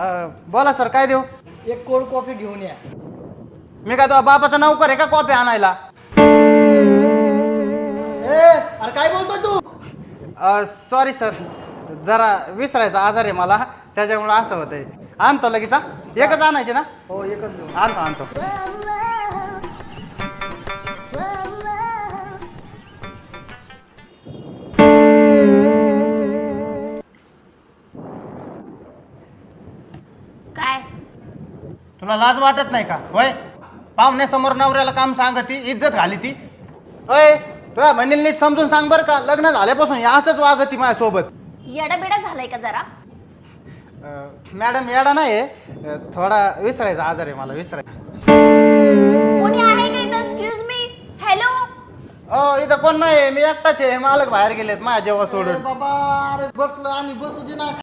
बोला सर, काय देऊ? एक कोल्ड कॉफी घेऊन या. मी काय तुझ्या बापाचा नौकर आहे का कॉफी आणायला? अरे काय बोलतोय तू? सॉरी सर, जरा विसरायचा आजार आहे मला, त्याच्यामुळे असं होतंय. आणतो लगेच. एकच आणायची ना? हो एकच घेऊन. आणतो. काय तुला लाज वाटत नाही का? होय, पाहुण्यासमोर नवऱ्याला काम सांगती, इज्जत घाली ती. होय, तुझ्या बहिणीला नीट समजून सांग बरं का, लग्न झाल्यापासून हे असंच वागती माझ्यासोबत. येडाबिडा झालाय का जरा? मॅडम येडा नाही, थोडा विसरायचा आजार आहे मला, विसरायचा. कोणी आहे का इथं? Excuse me. हॅलो. इथं कोण नाही, मी एकटाच आहे. मालक बाहेर गेलेत माझ्या जेव्हा सोडून. बाबा अरे बसलो आणि बसू दे ना.